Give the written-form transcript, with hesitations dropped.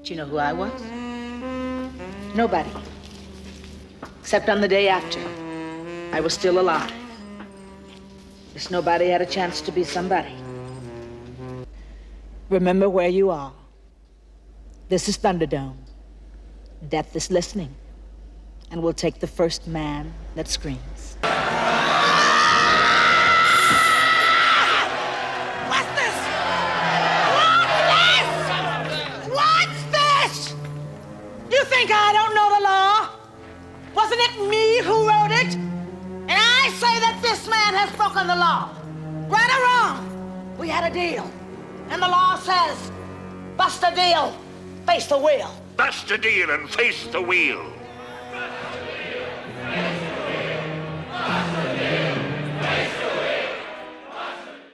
Do you know who I was? Nobody. Except on the day after, I was still alive. This nobody had a chance to be somebody. Remember where you are. This is Thunderdome. Death is listening, and we'll take the first man that screams. What's this? What's this? You think I don't know the law? Wasn't it me who wrote it? And I say that this man has broken the law. Right or wrong, we had a deal. And the law says, bust a deal, face the wheel. Bust a deal and face the wheel.